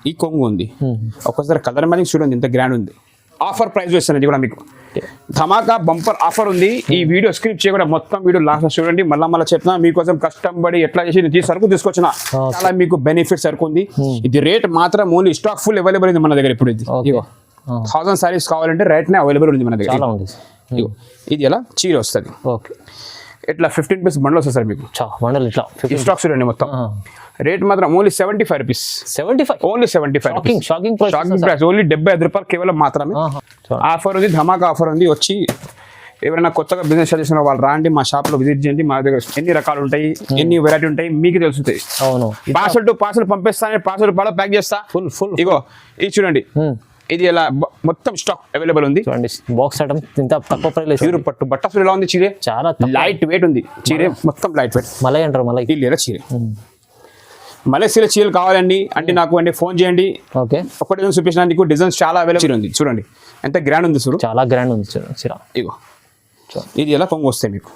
ఈ కొంగు ఉంది. ఒకసారి కలర్ మ్యాచింగ్ చూడండి ఎంత గ్రాండ్ ఉంది. ఆఫర్ ప్రైస్ వస్తుంది ఇది కూడా మీకు ధమాకా బంపర్ ఆఫర్ ఉంది. ఈ వీడియో స్క్రిప్ట్ చేయకుండా మొత్తం వీడియో లాస్ట్ చూడండి. మళ్ళీ చెప్తున్నా మీకోసం కష్టం పడి ఎట్లా చేసి సరుకు తీసుకొచ్చిన చాలా మీకు బెనిఫిట్ సరుకు ఉంది. ఇది రేట్ మాత్రం ఓన్లీ స్టాక్ ఫుల్ అవైలబుల్ ఉంది మన దగ్గర. ఇప్పుడు ఇది 1000 సారీస్ కావాలంటే రేట్ నే అవైలబుల్ ఉంది మన దగ్గర. ఇది ఎలా చీర వస్తుంది. ఇట్లా 15 పీస్ బండ్లు వస్తుంది సార్ మీకు. స్టాక్ చూడండి మొత్తం. రేట్ మాత్రం only 75 rupees. 75 only 75. Shocking price. Only 75 రూపాయలు కేవలం మాత్రమే. ఆఫర్ ఉంది, ధమాకా ఆఫర్ ఉంది. వచ్చి ఎవరైనా కొత్తగా బిజినెస్ స్టార్ట్ చేసిన వాళ్ళు రాండి, మా షాప్ లో విజిట్ చేయండి. మా దగ్గర ఎన్ని రకాలు ఉంటాయి, ఎన్ని వెరైటీ ఉంటాయి మీకు తెలుస్తుంది. పార్సల్ టు పార్సల్ పంపిస్తాను, పార్సల్ రూపాయలు ప్యాక్ చేస్తా. ఫుల్ ఇగో ఇది చూడండి. ఇది ఎలా మొత్తం స్టాక్ అవైలబుల్ ఉంది. బాక్స్ ఐటమ్ ఇంత తక్కువ ప్రైస్. ప్యూర్ పట్టు బట్ట ఎలా ఉంది చీరే. చాలా లైట్ వెయిట్ ఉంది చీరే, మొత్తం లైట్ వెయిట్. మలై అంటారు మలై. ఇలా చీరే మలేసియా చీరలు కావాలండి అంటే నాకు అంటే ఫోన్ చేయండి. ఓకే, ఒకటి చూపించడానికి డిజైన్స్ చాలా అవైలబుల్ ఉంది. చూడండి ఎంత గ్రాండ్ ఉంది. చూడు చాలా గ్రాండ్ ఉంది చీర. ఇగో ఇది ఎలా కొంగు వస్తాయి మీకు,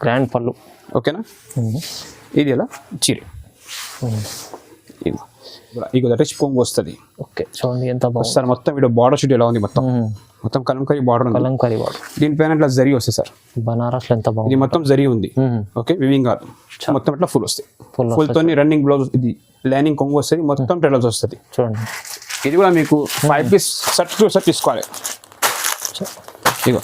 గ్రాండ్ పళ్ళు. ఓకేనా. ఇది ఎలా చీర. ఇగో రిచ్ కొంగు వస్తుంది. ఓకే చూడండి ఎంత బాగుంది సార్. మొత్తం వీడియో బార్డర్ షూట్ ఎలా ఉంది. మొత్తం కలంకారీ బార్డర్ ఉంది. కలంకారీ బార్డర్. దీనిపైన ఇట్లా జరీ వస్తాయి సార్. బనారస్ లో ఎంత బాగుంది. ఇది మొత్తం జరీ ఉంది. ఓకే వివింగ్ కాదు, మొత్తం ఇట్లా ఫుల్ వస్తాయి. ఫుల్ తోని రన్నింగ్ బ్లౌజ్. ఇది లైనింగ్ కొంగు వస్తుంది. మొత్తం టెలర్స్ వస్తుంది. చూడండి ఇది కూడా మీకు 5 పీస్ సెట్ తీసుకోవాలి. ఇగో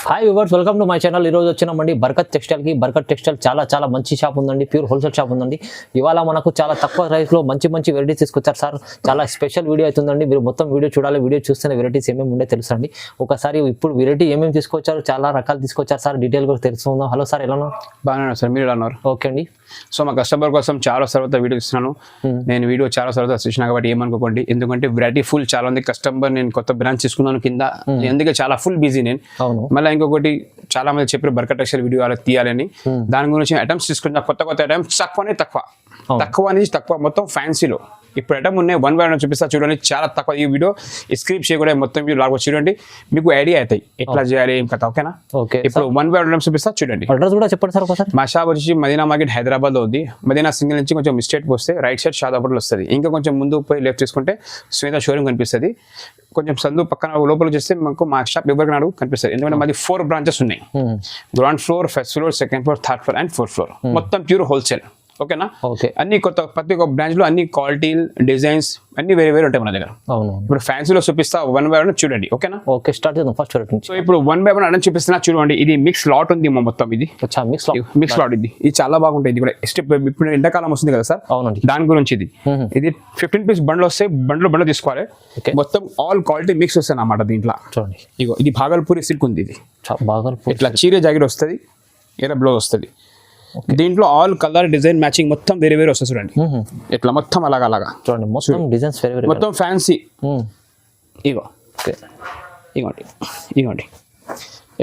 hi viewers, welcome to my channel. ఈరోజు వచ్చినామండి బర్కత్ టెక్స్టైల్కి. బర్కత్ టెక్స్టైల్ చాలా మంచి షాప్ ఉందండి. ప్యూర్ హోల్సేల్ షాప్ ఉందండి. ఇవాళ మనకు చాలా తక్కువ ప్రైస్లో మంచి వెరైటీస్ తీసుకొచ్చారు సార్. చాలా స్పెషల్ వీడియో అవుతుందండి. మీరు మొత్తం వీడియో చూడాలి. వీడియో చూస్తేనే వెరైటీస్ ఏమేమి ఉండే తెలుసండి. ఒకసారి ఇప్పుడు వెరైటీ ఏమేమి తీసుకొచ్చారు, చాలా రకాలు తీసుకొచ్చారు సార్. డీటెయిల్ కూడా తెలుసుకుందాం. హలో సార్, ఎలా ఉన్నారు? బాగున్నాను సార్, మీరు ఎలా ఉన్నారు? ఓకే అండి. సో మా కస్టమర్ కోసం చాలా తర్వాత వీడియో ఇస్తున్నాను. నేను వీడియో చాలా తర్వాత చూసినా కాబట్టి ఏమనుకోకండి. ఎందుకంటే వెరైటీ ఫుల్ చాలా ఉంది. కస్టమర్ నేను కొత్త బ్రాంచ్ తీసుకున్నాను కింద, ఎందుకంటే చాలా ఫుల్ బిజీ నేను. మళ్ళీ ఇంకొకటి చాలా మంది చెప్పారు బర్కత్ టెక్స్టైల్ వీడియో అలా తీయాలని. దాని గురించి ఐటమ్స్ తీసుకున్నా. కొత్త ఐటమ్స్ తక్కువ అనేది తక్కువ మొత్తం ఫ్యాన్సీలో. ఇప్పుడు ఐటమ్ ఉన్నాయి 1 బై 1 చూపిస్తా చూడండి. చాలా తక్కువ. ఈ వీడియో స్క్రిప్ట్ చేయకుండా మొత్తం వీడియో లాగా చూడండి, మీకు ఐడియా అవుతాయి ఎట్లా చేయాలి ఏం కథ. ఓకేనా. ఓకే, ఇప్పుడు 1 బై 1 చూపిస్తా చూడండి. అడ్రస్ కూడా చెప్పండి సార్ ఒకసారి. మా షాప్ వచ్చి మదీనా మార్కెట్ హైదరాబాద్ లో ఉంది. మదీనా సింగిల్ నుంచి కొంచెం మిస్టేక్ వస్తే రైట్ సైడ్ షాదాపూర్లో వస్తుంది. ఇంకా కొంచెం ముందు పోయి లెఫ్ట్ తీసుకుంటే శ్వేత షోరూమ్ కనిపిస్తుంది. కొంచెం సందు పక్కన లోపల చేస్తే మనకు మా షాప్ ఎవరికి నాడు కనిపిస్తుంది. ఎందుకంటే మాది 4 బ్రాంచెస్ ఉన్నాయి. Ground floor, first floor, second floor, third floor and 4th floor. మొత్తం ప్యూర్ హోల్సేల్. ఓకేనా. ఓకే, అన్ని ప్రతి ఒక్క బ్రాంచ్ లో అన్ని క్వాలిటీ డిజైన్స్ అన్ని వేరే ఉంటాయి మన దగ్గర. అవును. ఇప్పుడు ఫ్యాన్సీలో చూపిస్తా 1 బై 1 చూడండి. ఓకేనా. ఓకే, స్టార్ట్ చేద్దాం ఫస్ట్ వెరైటీ నుంచి. సో ఇప్పుడు 1 బై 1 అడం చూపిస్తున్నా చూడండి. ఇది మిక్స్ లాట్ ఉంది మొత్తం. ఇది మిక్స్ లాట్. ఇది చాలా బాగుంటుంది. ఇది కూడా ఇప్పుడు ఎండాకాలం వస్తుంది కదా సార్. అవునండి. దాని గురించి ఇది 15 పీస్ బండ్లు వస్తాయి. బండ్లు తీసుకోవాలి. మొత్తం ఆల్ క్వాలిటీ మిక్స్ వస్తాయి అన్నమాట దీంట్లో. చూడండి ఇగో ఇది భాగల్పూరి సిల్క్ ఉంది. ఇది భాగల్పూర్ ఇట్లా చీర జాకెట్ వస్తుంది, ఇలా బ్లౌజ్ వస్తుంది. దీంట్లో ఆల్ కలర్ డిజైన్ మ్యాచింగ్ మొత్తం వేరే వస్తుంది చూడండి. ఇట్లా మొత్తం అలాగా చూడండి. మొత్తం డిజైన్స్ మొత్తం ఫ్యాన్సీ. ఇగోండి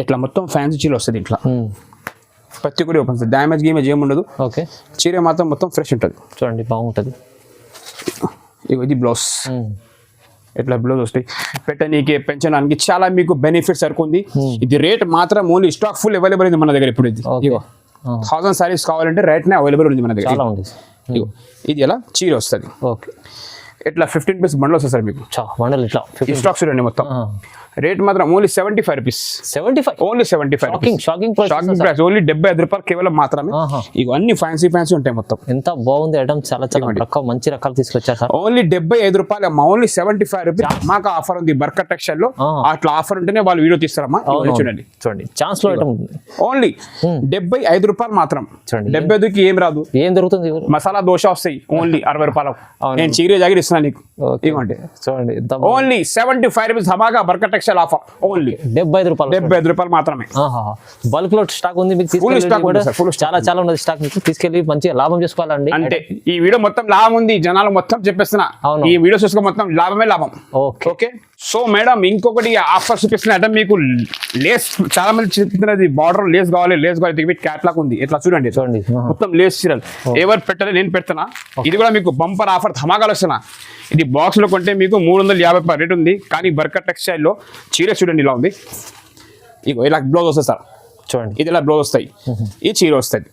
ఇట్లా మొత్తం ఫ్యాన్సీ చీర వస్తుంది. ఇట్లా ప్రతి ఒక్కటి ఓపెన్ వస్తుంది. డ్యామేజ్ ఏమి ఉండదు. ఓకే, చీర మాత్రం మొత్తం ఫ్రెష్ ఉంటుంది. చూడండి బాగుంటుంది. ఇది బ్లౌజ్. ఇట్లా బ్లౌజ్ వస్తాయి. పెట్టనీకి పెంచడానికి చాలా మీకు బెనిఫిట్ సరుకు ఉంది. ఇది రేట్ మాత్రం ఓన్లీ స్టాక్ ఫుల్ అవైలబుల్ ఉంది మన దగ్గర. ఇప్పుడు ఇది 1000 సారీస్ కావాలంటే రేట్ నే అవైలబుల్ ఉంది మన దగ్గర. ఇది ఎలా చీర వస్తుంది. ఓకే, ఇట్లా 15 పీస్ బండ్లు వస్తుంది సార్ మీకు. స్టాక్ చూడండి మొత్తం. రేట్ మాత్రం only 75 rupees. 75 only 75. Shocking price. Only 75 రూపాయలు కేవలం మాత్రమే. ఇవి అన్ని ఫ్యాన్సీ ఉంటాయి మొత్తం. ఎంత బాగుంది ఐటమ్. చాలా రకాల మంచి రకాలు తీసుకొచ్చారు సార్. ఓన్లీ 75 రూపాయలు అమ్మా. Only 75 rupees. మాకు ఆఫర్ ఉంది బర్కత్ టెక్స్టైల్ లో. అట్లా ఆఫర్ ఉంటేనే వాళ్ళు వీడియో తీస్తారమ్మా. చూడండి ఛాన్స్ లో ఐటమ్ ఓన్లీ 75 రూపాయలు మాత్రం. 75కి ఏం రాదు. ఏం దొరుకుతుంది? మసాలా దోశ వస్తాయి ఓన్లీ 60 రూపాయలు. నేను చీర జాకెట్ ఇస్తున్నాను నీకు. ఇవ్వండి చూడండి. ఓన్లీ 75 రూపీస్ ధమాకా బర్కత్ టెక్స్టైల్ ఆఫర్. ఓన్లీ 75 రూపాయలు మాత్రమే. బల్క్ లో స్టాక్ ఉంది మీకు. చాలా ఉన్నది స్టాక్. మీకు తీసుకెళ్లి మంచిగా లాభం చేసుకోవాలండి. అంటే ఈ వీడియో మొత్తం లాభం ఉంది. జనాలు మొత్తం చెప్పేస్తున్నా. ఈ వీడియో చూసుకో మొత్తం లాభమే లాభం. ఓకే. సో మేడం ఇంకొకటి ఆఫర్ చూపిస్తున్నా అంటే మీకు లేస్ చాలా మంది చెప్తున్నది. బార్డర్ లేస్ కావాలి క్యాట్లాగ్ ఉంది. ఇట్లా చూడండి మొత్తం లేస్ చీరలు. ఎవరు పెట్టాలి నేను పెడుతున్నా. ఇది కూడా మీకు బంపర్ ఆఫర్ ధమాకాలు వస్తున్నా. ఇది బాక్స్ లో కొంటే మీకు 350 రూపాయలు రేట్ ఉంది. కానీ బర్కత్ టెక్స్టైల్ లో చీర చూడండి ఇలా ఉంది. ఇగో ఇలా బ్లౌజ్ వస్తుంది సార్. చూడండి ఇది ఇలా బ్లౌజ్ వస్తాయి. ఈ చీర వస్తుంది.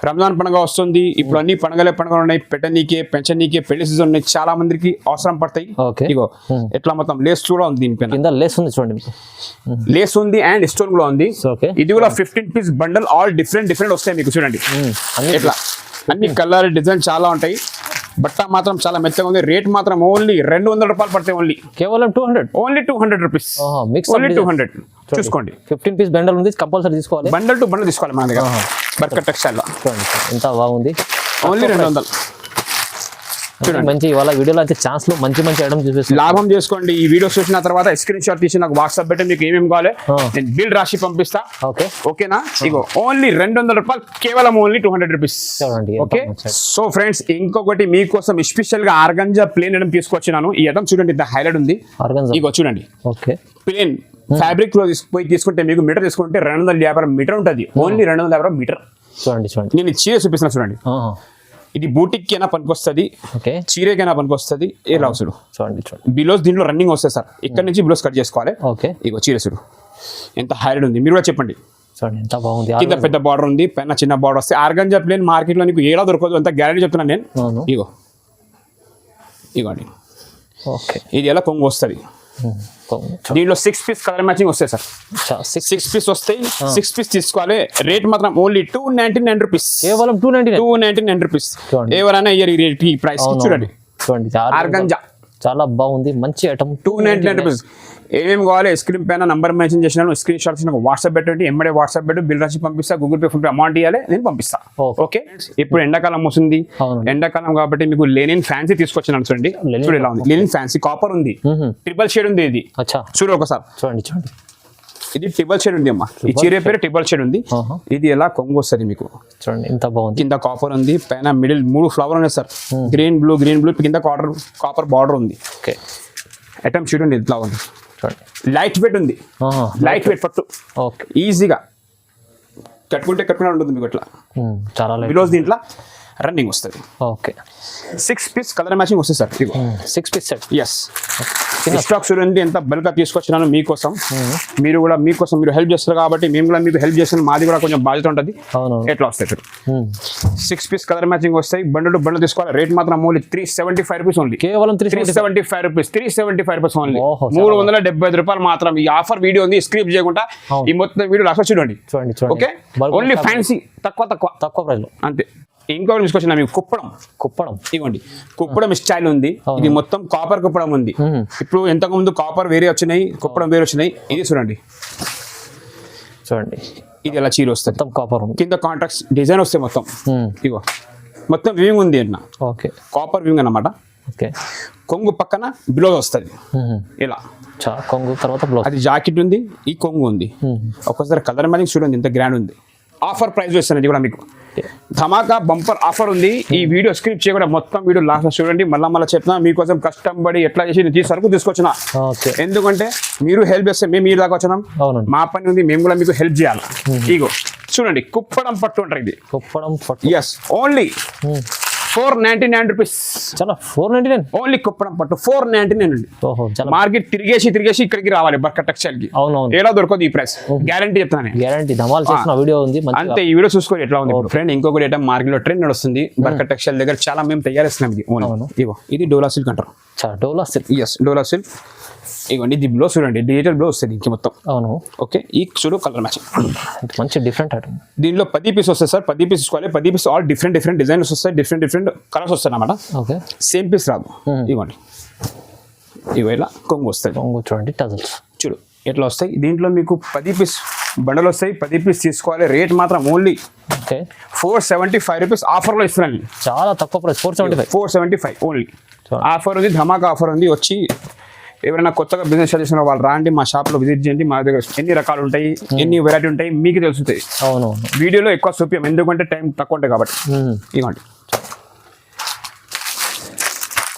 రంజాన్ పండుగ వస్తుంది, ఇప్పుడు అన్ని పండుగలు ఉన్నాయి, పెట్టనీకే పెంచనీకే పెళ్లి సీజన్ ఉన్నాయి, చాలా మందికి అవసరం పడతాయి. ఓకే. ఇగో ఎట్లా మొత్తం లేస్ కూడా ఉంది, దీనిపైన కింద లేస్ ఉంది చూడండి మీకు. లేస్ ఉంది అండ్ స్టోన్ కూడా ఉంది. ఓకే. ఇది కూడా 15 పీస్ బండల్, ఆల్ డిఫరెంట్ వస్తాయి మీకు చూడండి. ఎట్లా అన్ని కలర్ డిజైన్ చాలా ఉంటాయి. బట్ట మాత్రం చాలా మెత్తగా ఉంది. రేట్ మాత్రం ఓన్లీ 200 రూపాయలు పడతాయి. ఓన్లీ కేవలం 200. Only 200 rupees. మిక్స్ ఓన్లీ 200 చూసుకోండి. 15 పీస్ బండల్ ఉంది, కంపల్సరీ తీసుకోవాలి. బండల్ టు బండల్ తీసుకోవాలి మన దగ్గర బర్కత్ టెక్స్టైల్ లో. చూడండి ఎంత బాగుంది. ఓన్లీ 200 చూడండి. మంచి ఇవాళ వీడియోలో అయితే ఛాన్స్ లో మంచి ఐటమ్ చూపిస్తాను. లాభం చేసుకోండి. ఈ వీడియో చూసిన తర్వాత స్క్రీన్ షాట్ తీసి నాకు వాట్సాప్ పెట్టి మీకు ఏమేమి కావాలి నేను బిల్ రాసి పంపిస్తా. ఓకే. ఓకేనా? ఇగో ఓన్లీ 200 రూపాయలు, కేవలం ఓన్లీ 200 రూపీస్. చూడండి. ఓకే. సో ఫ్రెండ్స్, ఇంకొకటి మీకోసం స్పెషల్ గా ఆర్గంజా ప్లేన్ ఐటమ్ తీసుకొచ్చినాను. ఈ ఐటమ్ చూడండి, ఇంత హైలైట్ ఉంది. ఇగో చూడండి, ఓకే. ప్లేన్ ఫ్యాబ్రిక్ లో పోయి తీసుకుంటే మీకు మీటర్ తీసుకుంటే 250 మీటర్ ఉంటుంది. Only 250 metre. చూడండి. నేను చీర చూపిస్తున్నా చూడండి. ఇది బూటిక్ అయినా పనికొస్తుంది, చీరకైనా పనికొస్తుంది. ఏ రాసుడు చూడండి. బిలోస్ దీంట్లో రన్నింగ్ వస్తాయి సార్. ఇక్కడ నుంచి బిలోస్ కట్ చేసుకోవాలి. ఓకే. ఇగో చీరసుడు ఎంత హైలైట్ ఉంది, మీరు కూడా చెప్పండి. చూడండి ఎంత బాగుంది. కింద పెద్ద బార్డర్ ఉంది, పైన చిన్న బార్డర్ వస్తే. ఆర్గంజా ప్లేన్ మార్కెట్ లో నీకు ఏడా దొరకదు, అంత గ్యారెంటీ చెప్తున్నాను నేను. ఇగోండి. ఓకే. ఇది ఎలా కొంగు వస్తుంది. దీంట్లో 6 పీస్ కలర్ మ్యాచింగ్ వస్తాయి సార్. 6 పీస్ వస్తాయి. 6 పీస్ తీసుకోవాలి. రేట్ మాత్రం ఓన్లీ 299 రూపీస్. కేవలం 299 రూపీస్. ఎవరైనా ఇయర్ ఈ ప్రైస్ చూడండి. ఆర్గంజా చాలా బాగుంది, మంచి ఐటమ్. 299 రూపీస్. ఏమేమి కావాలి స్క్రీన్ పైన నంబర్ మెన్షన్ చేసినాను, స్క్రీన్ షాట్స్ నాకు వాట్సాప్ పెట్టండి. ఎంబడే వాట్సాప్ పెట్టు, బిల్ రాసి పంపిస్తా, Google pay, phone pay amount ఇవ్వాలి, నేను పంపిస్తా. ఓకే. ఇప్పుడు ఎండాకాలం వస్తుంది, ఎండాకాలం కాబట్టి మీకు లెనిన్ ఫ్యాన్సీ తీసుకొచ్చినాను చూడండి. చూడు ఎలా ఉంది, లెనిన్ ఫ్యాన్సీ కాపర్ ఉంది, ట్రిపుల్ షేడ్ ఉంది. ఇది చూడు ఒకసారి చూడండి. ఇది ట్రిపుల్ షేడ్ ఉంది అమ్మా. ఈ చీర పేరు ట్రిపుల్ షేడ్ ఉంది. ఇది ఎలా కొంగు వస్తుంది మీకు చూడండి, ఇంత బాగుంది. కింద కాపర్ ఉంది, పైన మిడిల్ 3 ఫ్లవర్ ఉన్నాయి సార్. గ్రీన్ బ్లూ కింద కాపర్ బార్డర్ ఉంది. ఓకే. ఐటమ్ చూడండి ఇట్లా ఉంది. లైట్ వెయిట్ ఉంది, లైట్ వెయిట్ పట్టు. ఓకే. ఈజీగా కట్టుకుంటే ఉంటుంది మీకు ఇట్లా. చాలా బిలోస్ దీంట్లో రన్నింగ్ వస్తుంది. ఓకే. 6 పీస్ కలర్ మ్యాచింగ్ వస్తుంది sir. 6 piece set. Yes. Stock చూడండి ఎంత బల్క్ తీసుకొచ్చినాను మీకోసం. మీరు కూడా మీకోసం మీరు హెల్ప్ చేస్తారు కాబట్టి మేము కూడా మీకు హెల్ప్ చేస్తాను. మాది కూడా కొంచెం బాధ్యత ఉంటుంది. ఎట్లా వస్తాయి సార్. 6 పీస్ కలర్ మ్యాచింగ్ వస్తాయి. బండల్ తీసుకోవాలి. రేట్ మాత్రం ఓన్లీ 375 రూపీస్ ఓన్లీ. కేవలం 375 రూపీస్. 375 rupees only. 375 రూపాయలు మాత్రం. ఈ ఆఫర్ వీడియో ఉంది, స్క్రిప్ట్ చేయకుండా ఈ మొత్తం వీడియో లాస్ట్ చూడండి. ఓకే. ఓన్లీ ఫ్యాన్సీ తక్కువ ప్రైస్ లో అంతే. ఇంకొకటి తీసుకొచ్చిన మీకు కుప్పడం ఇవ్వండి. కుప్పడం స్టైల్ ఉంది. ఇది మొత్తం కాపర్ కుప్పడం ఉంది. ఇప్పుడు ఎంతకు ముందు కాపర్ వేరే వచ్చినాయి, కుప్పడం వేరే వచ్చినాయి. ఇది చూడండి. ఇది ఎలా చీర వస్తుంది, కాపర్ కింద కాంట్రాక్ట్ డిజైన్ వస్తాయి మొత్తం. ఇగో మొత్తం వివింగ్ ఉంది అన్న. ఓకే. కాపర్ వివింగ్ అన్నమాట. ఓకే. కొంగు పక్కన బ్లౌజ్ వస్తుంది ఇలా. కొంగు తర్వాత బ్లౌజ్. అది జాకెట్ ఉంది, ఈ కొంగు ఉంది. ఒకసారి కలర్ మ్యాచింగ్ చూడండి ఎంత గ్రాండ్ ఉంది. ఆఫర్ ప్రైస్ వేస్తాను. ఇది కూడా మీకు ధమాకా బంపర్ ఆఫర్ ఉంది. ఈ వీడియో స్క్రిప్ట్ చేయకుండా మొత్తం వీడియో లాస్ట్ చూడండి. మళ్ళీ చెప్తున్నా, మీకోసం కష్టపడి ఎట్లా చేసి సరుకు తీసుకొచ్చిన. ఎందుకంటే మీరు హెల్ప్ చేస్తే మేము మీరు దాకా వచ్చినాం. మా పని ఉంది, మేము కూడా మీకు హెల్ప్ చేయాలి. ఇగో చూడండి, కుప్పడం పట్టు అంటారు. ఇది కుప్పడం పట్టు. ఎస్. Only 499 rupees. చాలా 499 ఓన్లీ కుప్పడం పట్టు 499 అండి. మార్కెట్ తిరిగేసి ఇక్కడికి రావాలి బర్కత్ టెక్స్టైల్ కి. ఎలా దొరకదు ఈ ప్రైస్, గ్యారంటీ చెప్తాను. గ్యారంటీ ధమాల్ చేసిన వీడియో ఉంది అంతే. ఈ వీడియో చూసుకోండి ఎట్లా ఉంది. ఫ్రెండ్ ఇంకొకటి ఐటమ్ మార్కెట్ లో ట్రెండ్ నడుస్తుంది బర్కత్ టెక్స్టైల్ దగ్గర. చాలా మేము తయారిస్తున్నాం. ఇది ఇది డోలా సిల్క్ అంటారు. డోలా సిల్క్. ఎస్, డోలా సిల్క్. ఇవ్వండి. ఇది బ్లౌజ్ చూడండి, డిజిటల్ బ్లౌజ్ వస్తుంది ఇంక మొత్తం. అవును. ఓకే. ఈ చూడు కలర్ మ్యాచింగ్ మంచి డిఫరెంట్ ఐటమ్. దీనిలో 10 పీస్ వస్తాయి సార్. 10 పీస్ తీసుకోవాలి. 10 పీస్ ఆల్ డిఫరెంట్ డిజైన్స్ వస్తాయి, డిఫరెంట్ కలర్స్ వస్తాయి అన్నమాట. ఓకే. సేమ్ పీస్ రాదు. ఇవ్వండి. ఇవి ఇలా కొంగు వస్తాయి. కొంగు చూడండి, టజల్స్ చూడు ఎట్లా వస్తాయి. దీంట్లో మీకు 10 పీస్ బండలు వస్తాయి. 10 పీస్ తీసుకోవాలి. రేట్ మాత్రం ఓన్లీ 475 రూపీస్ ఆఫర్లో ఇస్తున్నాను. చాలా తక్కువ ప్రైస్. 475 ఓన్లీ ఆఫర్ ఉంది. ధమాకా ఆఫర్ ఉంది. వచ్చి ఎవరైనా కొత్తగా బిజినెస్ స్టార్ట్ చేసిన వాళ్ళు రాండి, మా షాప్లో విజిట్ చేయండి. మా దగ్గర ఎన్ని రకాలు ఉంటాయి, ఎన్ని వెరైటీ ఉంటాయి మీకు తెలుస్తాయి. అవును. వీడియోలో ఎక్కువ చూపించాం, ఎందుకంటే టైం తక్కువ ఉంటాయి కాబట్టి. ఇవ్వండి.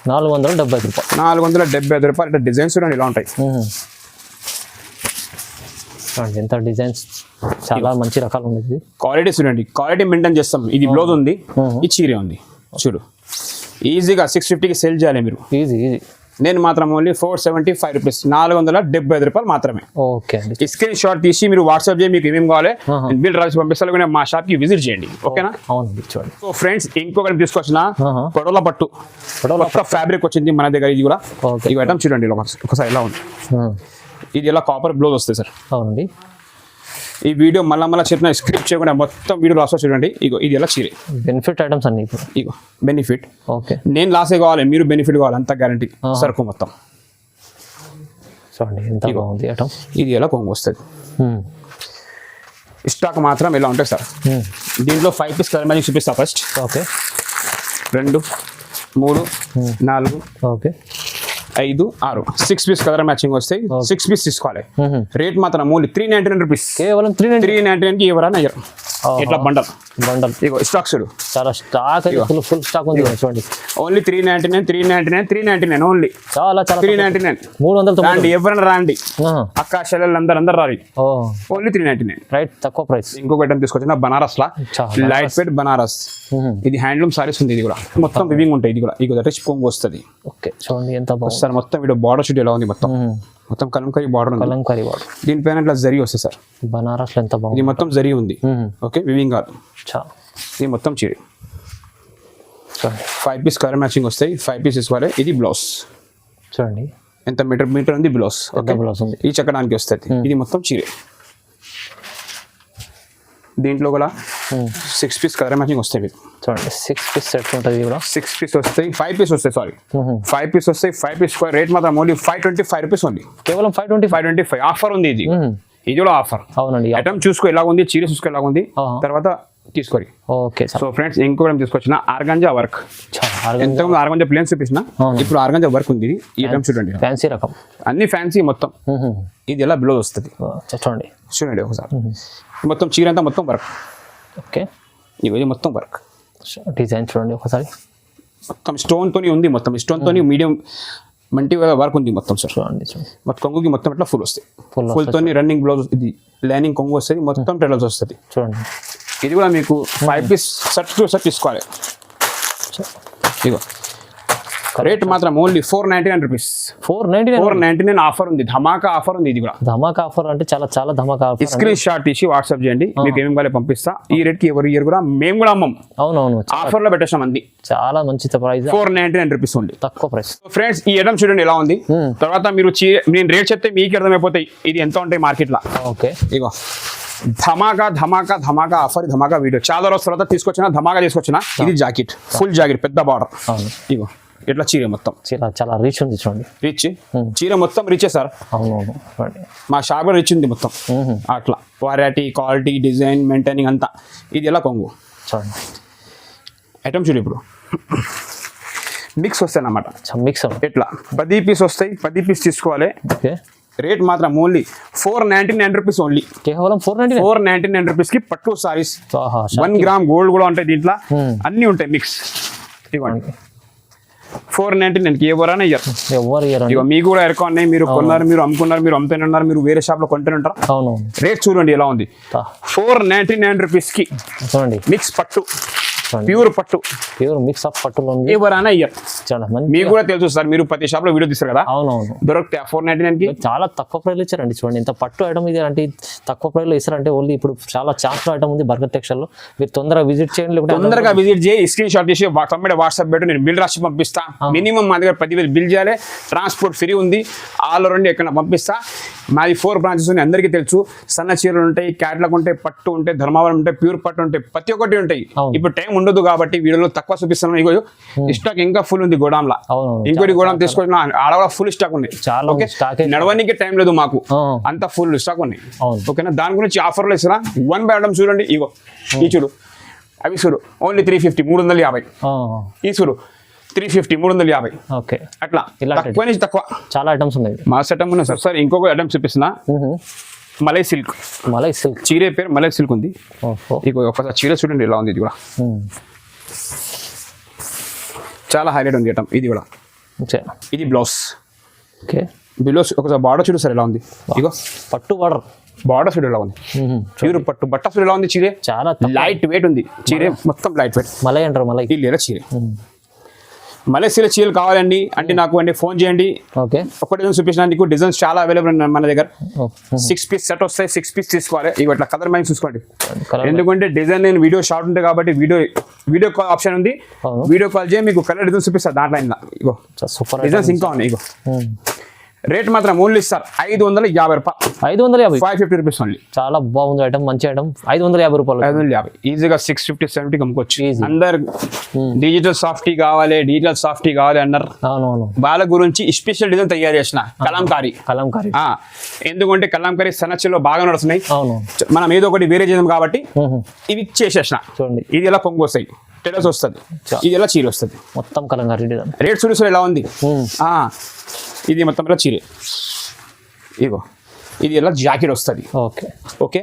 475 రూపాయలు. 475 రూపాయలు. అంటే డిజైన్స్ చూడండి ఇలా ఉంటాయి. ఎంత డిజైన్స్, చాలా మంచి రకాలు ఉంది. క్వాలిటీ చూడండి, క్వాలిటీ మెయింటైన్ చేస్తాం. ఇది బ్లౌజ్ ఉంది, ఈ చీరే ఉంది. చూడు ఈజీగా 650కి సేల్ చేయాలి మీరు. ఈజీ నేను మాత్రం ఓన్లీ 475 రూపీస్, 475 రూపాయలు మాత్రమే. ఓకే అండి. ఈ స్క్రీన్ షాట్ తీసి మీరు వాట్సాప్ చేసి మీకు ఏమేమి కావాలి బిల్ రాసి పంపిస్తారు, కానీ మా షాప్ కి విజిట్ చేయండి. ఓకేనా? అవునండి. చూడండి. సో ఫ్రెండ్స్, ఇంకొకటి తీసుకొచ్చిన పొడవుల పట్టు, కొత్త ఫ్యాబ్రిక్ వచ్చింది మన దగ్గర. ఇది కూడా ఓకే. ఈ ఐటమ్ చూడండి ఒకసారి ఎలా ఉంది. ఇది ఇలా కాపర్ బ్లౌజ్ వస్తుంది సార్. అవునండి. ఈ వీడియో మళ్ళీ చెప్పిన స్క్రిప్ట్ చేయకుండా మొత్తం వీడియో లాస్ చూడండి. ఇగో ఇది ఎలా చీరే బెనిఫిట్ ఐటమ్స్ అన్ని ఇప్పుడు. ఇగో బెనిఫిట్. ఓకే. నేను లాసే కావాలి, మీరు బెనిఫిట్ కావాలి, అంత గ్యారంటీ. సరుకు మొత్తం చూడండి ఎంత బాగుంది ఐటమ్. ఇది ఎలా కొంగు వస్తుంది. స్టాక్ మాత్రం ఇలా ఉంటుంది సార్. దీంట్లో 5 పీస్ కలర్ మ్యాచింగ్ చూపిస్తా first. Okay. 2 3 4 okay 5 6 6 piece colour matching వస్తాయి. 6 పీస్ తీసుకోవాలి. రేట్ మాత్రం ఓన్లీ 399 రూపీస్. కేవలం 399 కి ఎవరైనా అయ్యారు. ఇట్లా బండల్ ఇగో స్టాక్ చూడు, చాలా స్టాక్ ఫుల్ స్టాక్ ఉంది చూడండి. Only 399 only. చాలా 399 390. రాండి, ఎవరైనా రాండి, అక్క చెల్లెలు అందరు రాలి. ఓన్లీ 399 రైట్, తక్కువ ప్రైస్. ఇంకొక ఐటమ్ తీసుకొచ్చిన బనారస్ లా, లైట్ వెయిట్ బనారస్. ఇది హ్యాండ్లూమ్ సారీస్ ఉంది. ఇది కూడా మొత్తం వివింగ్ ఉంటాయి. ఇది కూడా ఇది రిచ్ కొంగు వస్తుంది. ఓకే చూడండి ఎంత బాగుంది సార్. మొత్తం వీడియో బార్డర్ షూట్ ఎలా ఉంది, మొత్తం కలంకారీ బార్డర్ ఉంది. కలంకారీ బార్డర్, దీనిపైన ఇట్లా జరీ వస్తుంది సార్. బనారస్ ఎంత బాగుంది. ఇది మొత్తం జరీ ఉంది. ఓకే, వివింగ్ కాదు. ఇది మొత్తం చీర. 5 పీస్ కలర్ మ్యాచింగ్ వస్తాయి. 5 పీస్ తీసుకోవాలి. ఇది బ్లౌజ్ చూడండి ఎంత మీటర్ ఉంది బ్లౌజ్. ఓకే, బ్లౌజ్ ఉంది. ఈ చెక్కడానికి వస్తుంది. ఇది మొత్తం చీర. దీంట్లో కూడా 6 పీస్ కలర్ మ్యాచింగ్ వస్తాయి మీకు. చూడండి 6 పీస్ సెట్ ఉంటుంది కూడా. 6 పీస్ వస్తాయి. 5 పీస్ వస్తాయి, సారీ 5 పీస్ వస్తాయి. 5 పీస్ రేట్ మాత్రం ఓన్లీ 525 రూపీస్ ఉంది. కేవలం 525 ఆఫర్ ఉంది. ఇది కూడా ఆఫర్. అవునండి. ఐటమ్ చూసుకో ఎలా ఉంది, చీర చూసుకో ఎలా ఉంది, తర్వాత తీసుకోరి. ఓకే. సో ఫ్రెండ్స్, ఇంకోటి తీసుకొచ్చిన ఆర్గాంజా వర్క్. ఎంత ఆర్గాంజా ప్లేన్ చూపించిన, ఇప్పుడు ఆర్గాంజా వర్క్ ఉంది. ఈ ఐటమ్ చూడండి, ఫ్యాన్సీ రకం, అన్ని ఫ్యాన్సీ మొత్తం. ఇది ఎలా బ్లౌజ్ వస్తుంది చూడండి ఒకసారి. మొత్తం చీర అంతా మొత్తం వర్క్. ఓకే, ఇది మొత్తం వర్క్. డిజైన్ చూడండి ఒకసారి. మొత్తం స్టోన్ తోని ఉంది. మొత్తం స్టోన్ తోని మీడియం మంటి వర్క్ ఉంది మొత్తం సార్. చూడండి మొత్తం కొంగుకి మొత్తం ఇట్లా ఫుల్ వస్తాయి. ఫుల్ తోని రన్నింగ్ బ్లౌజ్, ఇది లైనింగ్ కొంగు వస్తుంది. మొత్తం టెలర్స్ వస్తుంది. చూడండి ఇది కూడా మీకు 5 పీస్ సెట్ టు సెట్ తీసుకోవాలి. ఇగో రేట్ మాత్రం ఓన్లీ 499 రూపీస్. 499 ఆఫర్ ఉంది. ధమాకా ఆఫర్ ఉంది. ఇది కూడా ధమాకా ఆఫర్ అంటే చాలా ధమాకా ఆఫర్. స్క్రీన్ షాట్ తీసి వాట్సాప్ చేయండి, మీకు ఏమేమి కావాలి పంపిస్తా. ఈ రేట్ కి ఎవరు ఇయర్ కూడా మేము కూడా అమ్మం. అవునవును, ఆఫర్ లో పెట్టేసాం. అంది చాలా మంచి ప్రైస్. 499 రూపీస్ ఉంది, తక్కువ ప్రైస్. ఫ్రెండ్స్, ఈ ఐటమ్ చూడండి ఎలా ఉంది. తర్వాత మీరు నేను రేట్ చెప్తే మీకు అర్థమైపోతాయి ఇది ఎంత ఉంటాయి మార్కెట్ లో. ఓకే, ఇగో ధమాకా ఆఫర్, ధమాకా వీడియో. చాలా రోజుల తర్వాత తీసుకొచ్చిన ధమాకా తీసుకొచ్చిన. ఇది జాకెట్, ఫుల్ జాకెట్, పెద్ద బార్డర్. ఇగో ఇట్లా చీర మొత్తం చాలా రిచ్ ఉంది. చూడండి రిచ్ చీర మొత్తం రిచే సార్. అవునవును, మా షాప్ లో రిచ్ ఉంది మొత్తం. అట్లా వెరైటీ, క్వాలిటీ, డిజైన్, మెయింటైనింగ్ అంతా. ఇది ఎలా కొంగు చూడండి. ఐటమ్ చూడు, ఇప్పుడు మిక్స్ వస్తాయి అన్నమాట. మిక్స్ ఎట్లా 10 పీస్ వస్తాయి. 10 పీస్ తీసుకోవాలి. ఓకే, రేట్ మాత్రం ఓన్లీ 499 రూపీస్ ఓన్లీ. కేవలం 499 రూపీస్ కి పట్టు సారీస్. 1 గ్రామ్ గోల్డ్ కూడా ఉంటాయి దీంట్లో. అన్ని ఉంటాయి మిక్స్. ఇవ్వండి 499 కి ఎవరైనా ఇయ్యరు. ఇక మీకు కూడా ఎరకొన్నాయి. మీరు కొన్నారు, మీరు అమ్ముకున్నారు, మీరు అమ్ముతూనే ఉన్నారు, మీరు వేరే షాప్ లో కొంటూనే ఉంటారు. రేట్ చూడండి ఎలా ఉంది. 499 రూపీస్ కి మిక్స్ పట్టు, ప్యూర్ పట్టు, ప్యూర్ మిక్స్ ఆఫ్ పట్టులో ఉంది. ఎవరైనా ఇయ్యరు. మీకు కూడా తెలుసు సార్, మీరు ప్రతి షాప్ లో వీడియో తీస్తారు కదా. అవునవును, దొరికితే 499 కి చాలా తక్కువ ప్రైస్ ఇచ్చారండి. చూడండి ఇంత పట్టు ఐటమ్ ఇది అంటే తక్కువ ప్రైస్ లో ఇస్తారంటే ఓన్లీ ఇప్పుడు చాలా ఛాన్స్ ఐటమ్ ఉంది బర్గర్ టెక్స్టైల్ లో. మీరు తొందరగా విజిట్ చేయండి. తొందరగా విజిట్ చేయి, స్క్రీన్ షాట్ తీసి వాట్సాప్ పెట్టు, నేను బిల్ రాసి పంపిస్తా. మినిమం మా దగ్గర 10,000 బిల్ చేయాలి. ట్రాన్స్పోర్ట్ ఫ్రీ ఉంది. ఆల్ ఓవర్ ఎక్కడ పంపిస్తా. మాది 4 బ్రాంచెస్ ఉన్నాయి, అందరికీ తెలుసు. సన్న చీరలు ఉంటాయి, క్యాట్లాగ్ ఉంటాయి, పట్టు ఉంటాయి, ధర్మవరం ఉంటాయి, ప్యూర్ పట్టు ఉంటాయి, ప్రతి ఒక్కటి ఉంటాయి. ఇప్పుడు టైం ఉండదు కాబట్టి వీడియోలో తక్కువ చూపిస్తున్నాం. ఇగో స్టాక్ ఇంకా ఫుల్ ఉంది గోడాంలా. ఇంకోటి గోడాం తీసుకొచ్చిన ఆడ కూడా ఫుల్ స్టాక్ ఉన్నాయి. నడవడానికి టైం లేదు మాకు, అంత ఫుల్ స్టాక్ ఉన్నాయి. ఓకేనా, దాని గురించి ఆఫర్లు ఇస్తున్నా. 1 బై ఐటమ్ చూడండి. ఇగో ఈ చూడు, అవి చూడు ఓన్లీ 350, 350. ఈ చూడు 350, 350. ఓకే, అట్లా తక్కువ నుంచి తక్కువ చాలా ఐటమ్స్ ఉన్నాయి. మాస్ ఐటమ్ ఉన్నాయి సార్. సార్ ఇంకొక ఐటమ్ చూపిస్తున్నా. మలై సిల్క్. చీర పేరు మలై సిల్క్ ఉంది. ఇక ఒకసారి చీర చూడండి ఎలా ఉంది. ఇది కూడా చాలా హైలైట్ ఉంది ఐటమ్. ఇది కూడా ఇది బ్లౌజ్. బ్లౌజ్ ఒకసారి బార్డర్ చూడు సార్ ఎలా ఉంది. ఇగో పట్టు బార్డర్ చూడు ఎలా ఉంది. ప్యూర్ పట్టు బట్ట చూడు ఎలా ఉంది. చీర చాలా లైట్ వెయిట్ ఉంది. చీర మొత్తం లైట్ వెయిట్. మలై అంటారు. మలై లేదా చీర మలేసియా చీరలు కావాలండి అంటే నాకు అంటే ఫోన్ చేయండి. ఓకే ఒక డిజైన్ చూపించిన నీకు డిజైన్స్ చాలా అవైలబుల్ ఉన్నాయి మన దగ్గర. 6 పీస్ సెట్ వస్తాయి, 6 పీస్ తీసుకోవాలి. ఇవి ఇట్లా కలర్ మ్యాచింగ్ చూసుకోండి, ఎందుకంటే డిజైన్ నేను వీడియో షార్ట్ ఉంటుంది కాబట్టి వీడియో కాల్ ఆప్షన్ ఉంది. వీడియో కాల్ చేయి మీకు కలర్ డిజైన్ చూపిస్తారు దాంట్లో. ఇగో సూపర్ డిజైన్స్ ఇంకా ఉన్నాయి. ఇగో రేట్ మాత్రం ఓన్లీ సార్ 550 రూపాయలు, 550 550 రూపీస్ ఓన్లీ. చాలా బాగుంది ఐటమ్, మంచి ఐటమ్. 550 రూపాయలు, 550 ఈజీగా 650-70 అమ్ముకోవచ్చు. అందరు డిజిటల్ సాఫ్టీ కావాలి, డిజిటల్ సాఫ్టీ కావాలి అన్నారు. అవునవును, వాళ్ళ గురించి స్పెషల్ డిజైన్ తయారు చేసిన కలంకారీ. ఎందుకంటే కలంకారీ సనచ్చిలో బాగా నడుస్తున్నాయి. అవును, మనం ఏదో ఒకటి వేరే చేద్దాం కాబట్టి ఇవి చేసేసిన. చూడండి ఇది ఎలా కొంగు వస్తాయి, టెరస్ వస్తుంది, ఇది ఎలా చీర వస్తుంది, మొత్తం కలంకారీ డిజైన్. రేట్ చూసి ఎలా ఉంది. ఇది మొత్తం ఇలా చీరే. ఇగో ఇది ఎలా జాకెట్ వస్తుంది. ఓకే ఓకే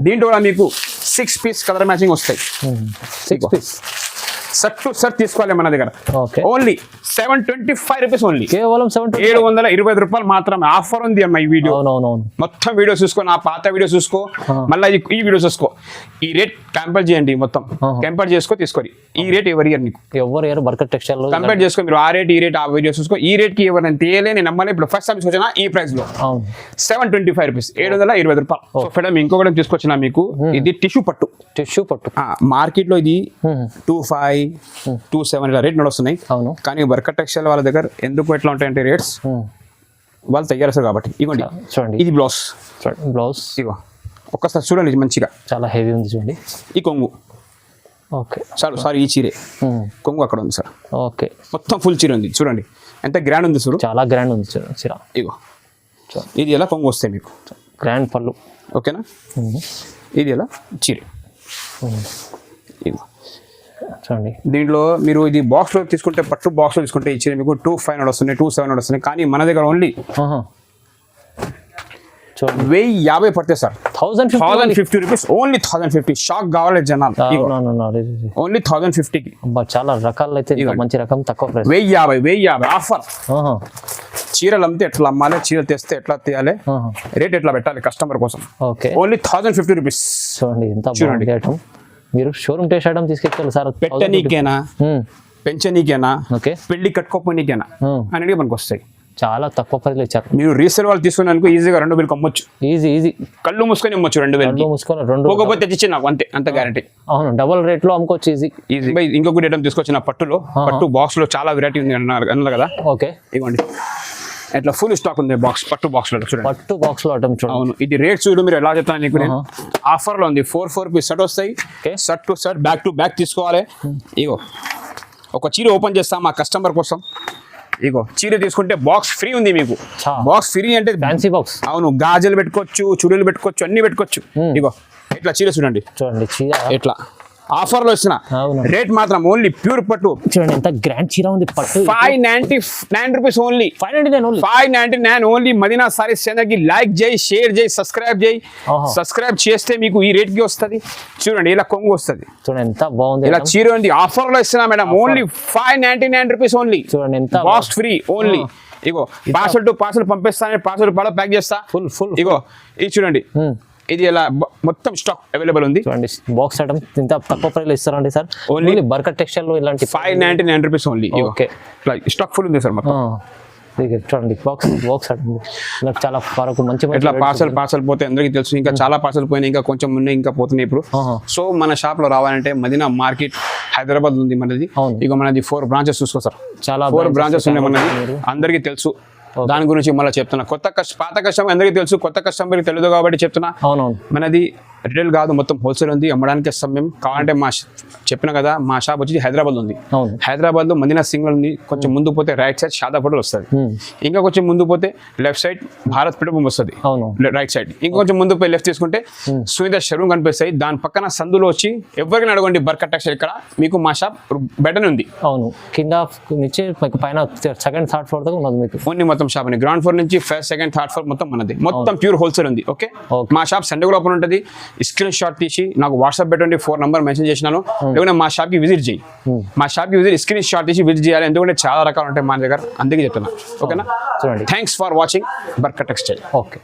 దీంట్లో కూడా మీకు 6 పీస్ కలర్ మ్యాచింగ్ వస్తాయి. 6 పీస్ సెట్ టు సెట్ తీసుకోవాలి మన దగ్గర. ఓకే ఓన్లీ 725 రూపీస్ ఓన్లీ, కేవలం 725 రూపాయలు మాత్రమే. ఆఫర్ ఉంది అమ్మ ఈ వీడియో. అవునవునవును, మొత్తం వీడియో చూసుకో, నా పాత వీడియో చూసుకో, మళ్ళీ ఈ వీడియో చూసుకో. ఈ రేట్ కంపేర్ చేయండి, మొత్తం కంపేర్ చేసుకో తీసుకోండి. ఈ రేట్ ఎవరు ఇయర్ నీకు ఎవరు బర్కత్ టెక్స్టైల్ కంపేర్ చేసుకో. మీరు ఆ రేట్ ఈ రేట్ ఆ వీడియో చూసుకో. ఈ రేట్ కి ఎవరైనా తేలే నేను నమ్మలే. ఇప్పుడు ఫస్ట్ టైం వచ్చిన ఈ ప్రైస్ లో 725 రూపీస్, 720 రూపాయలు. మేడం ఇంకొకటి తీసుకొచ్చిన మీకు, ఇది టిష్యూ పట్టు. మార్కెట్ లో ఇది 25, 27 ఇలా రేట్ నడుస్తున్నాయి. అవును, కానీ బర్కత్ టెక్స్టైల్ వాళ్ళ దగ్గర ఎందుకు ఎట్లా ఉంటాయంటే రేట్స్ వాళ్ళు తయారు చేస్తారు కాబట్టి. ఇగోండి చూడండి, ఇది బ్లౌజ్. బ్లౌజ్ ఇగో ఒక్కసారి చూడండి మంచిగా, చాలా హెవీ ఉంది చూడండి. ఈ కొంగు. ఓకే సారీ ఈ చీరే కొంగు అక్కడ ఉంది సార్. ఓకే మొత్తం ఫుల్ చీర ఉంది చూడండి, ఎంత గ్రాండ్ ఉంది చూడు. చాలా గ్రాండ్ ఉంది చీర. ఇగో ఇది ఎలా కొంగు వస్తాయి మీకు, గ్రాండ్ పళ్ళు. ఓకేనా. ఇది ఎలా చీరే. ఇగో చూడండి, దీంట్లో మీరు ఇది బాక్స్ లో తీసుకుంటే, పట్టు బాక్స్ లో తీసుకుంటే ఇచ్చిన మీకు 2500 వస్తున్నాయి, 2700 వస్తున్నాయి. కానీ మన దగ్గర ఓన్లీ 1050 పడతాయి సార్. 1050 rupees only. 1050 షాక్ కావాలి జనాలు. ఓన్లీ 1050కి చాలా రకాలు అయితే, మంచి రకం తక్కువ ప్రైస్. 1050 ఆఫర్. చీరలు అమ్మితే ఎట్లా అమ్మాలి, చీరలు తెస్తే ఎట్లా తీయాలి, రేట్ ఎట్లా పెట్టాలి కస్టమర్ కోసం. Okay only 1050 rupees. చూడండి ఎంత బాగుంది ఐటమ్. మీరు షోరూమ్ టేస్ట్ ఐటమ్ తీసుకెళ్ళాలి సార్. పెట్టనీకేనా, పెంచనీకేనా, ఓకే పెళ్లి కట్టుకోపోనీకేనా అనేది మనకు వస్తాయి. చాలా తక్కువ ప్రైస్లో ఇచ్చారు. మీరు రీసేల్ వాళ్ళు తీసుకున్నాను ఈజీగా 2000 అమ్మొచ్చు. ఈజీ కళ్ళు మూసుకొని అమ్మొచ్చు 2000 మూసుకొని. పోకపోతే తెచ్చి నాకు అంత గ్యారంటీ. అవును, డబుల్ రేట్ లో అమ్ముకోవచ్చు ఈజీ. ఇంకొకటి ఐటమ్ తీసుకొచ్చిన పట్టులో, పట్టు బాక్స్ లో చాలా వెరైటీ ఉంది అన్నారు కదా. ఓకే ఇవ్వండి, ఇట్లా ఫుల్ స్టాక్ ఉంది బాక్స్, పట్టు బాక్స్ లో చూడండి. పట్టు బాక్స్ లో ఐటమ్ చూడండి. అవును, ఇది రేట్ చూడు మీరు ఎలా చెప్తాను నీకు. ఆఫర్ లో ఉంది. 4 పీస్ సెట్ వస్తాయి. Set to set, back to back తీసుకోవాలి. ఇగో ఒక చీర ఓపెన్ చేస్తాం మా కస్టమర్ కోసం. ఇగో చీర తీసుకుంటే బాక్స్ ఫ్రీ ఉంది మీకు. బాక్స్ ఫ్రీ అంటే ఫ్యాన్సీ బాక్స్. అవును, గాజులు పెట్టుకోవచ్చు, చుడులు పెట్టుకోవచ్చు, అన్ని పెట్టుకోవచ్చు. ఇగో ఇట్లా చీర చూడండి చీర ఎట్లా ఆఫర్ లో వచ్చిన రేట్ మాత్రం ఓన్లీ ప్యూర్ పట్టు. చూడండి ఎంత గ్రాండ్ చీర ఉంది. పట్టు 599 rupees only. 599 only. Madina sarees channel కి లైక్ చేయి, షేర్ చేయి, సబ్స్క్రైబ్ చేయి. సబ్స్క్రైబ్ చేస్తే మీకు ఈ రేట్ కి వస్తుంది. చూడండి ఇలా కొంగు వస్తుంది. చూడండి ఎంత బాగుంది. ఇలా చీర ఉంది. ఆఫర్ లో ఇస్తున్నా మేడం. Only 599 rupees only. చూడండి ఎంత box free only. Ego parcel to parcel పంపిస్తాను, పార్సల్ పాడ ప్యాక్ చేస్తా ఫుల్. ఇగో ఇది చూడండి, ఇది ఇలా మొత్తం స్టాక్ అవైలబుల్ ఉంది. చూడండి బాక్స్ ఐటమ్ ఇంత తక్కువ ప్రైస్ లో ఇస్తారండి సార్. ఓన్లీ బర్కత్ టెక్స్టైల్ లో ఇలాంటి 599 rupees only. Okay stock full ఉంది సార్ మొత్తం. చూడండి బాక్స్ ఐటమ్ నాకు చాలా వరకు మంచి ఇట్లా పార్సల్ పోతే అందరికీ తెలుసు. ఇంకా చాలా పార్సల్ పోయినాయి, ఇంకా కొంచెం ఉన్నాయి, ఇంకా పోతున్నాయి ఇప్పుడు. సో మన షాప్ లో రావాలంటే మదీనా మార్కెట్ హైదరాబాద్ ఉంది మనది. ఇక మనది 4 బ్రాంచెస్ చూసుకో సార్. చాలా 4 బ్రాంచెస్ ఉన్నాయి మనది, అందరికీ తెలుసు. దాని గురించి మళ్ళీ చెప్తున్నా. పాత కస్టమర్ అందరికీ తెలుసు, కొత్త కస్టమర్కి తెలియదు కాబట్టి చెప్తున్నా. మనది రిటైల్ కాదు, మొత్తం హోల్సేల్ ఉంది. అమ్మడానికి సమయం కావాలంటే మా చెప్పిన కదా, మా షాప్ వచ్చి హైదరాబాద్ ఉంది. హైదరాబాద్ లో మదీనా సింగల్ ఉంది. కొంచెం ముందు పోతే రైట్ సైడ్ షాదా హోటల్ వస్తుంది. ఇంకా కొంచెం ముందు పోతే లెఫ్ట్ సైడ్ భారత్ పెట్రోల్ వస్తుంది రైట్ సైడ్. ఇంకొంచెం ముందు పోయి లెఫ్ట్ తీసుకుంటే సునీత షోరూమ్ కనిపిస్తాయి. దాని పక్కన సందులో వచ్చి ఎవరికైనా అడగండి బర్కత్ టెక్స్టైల్ ఇక్కడ మీకు మా షాప్ బెటర్ ఉంది. అవును, కింద నుంచి పైన 2nd, 3rd ఫ్లోర్ దాకా ఉన్నది మీకు. ఓన్లీ మొత్తం షాప్ అండి. గ్రౌండ్ ఫ్లోర్ నుంచి 1st, 2nd, 3rd ఫ్లోర్ మొత్తం మనది. మొత్తం ప్యూర్ హోల్సేల్ ఉంది. ఓకే మా షాప్ సండే కూడా ఓపెన్ ఉంటుంది. స్క్రీన్ షాట్ తీసి నాకు వాట్సాప్ పెట్టండి, 4 నంబర్ మెన్షన్ చేసినాను. లేకుంటే మా షాప్ కి విజిట్ చేయి. మా షాప్ కి స్క్రీన్ షాట్ తీసి విజిట్ చేయాలి, ఎందుకంటే చాలా రకాలు ఉంటాయి మన దగ్గర. అందుకే చెప్తున్నా. ఓకేనా, చూడండి. Thanks for watching Barkat textile. Okay.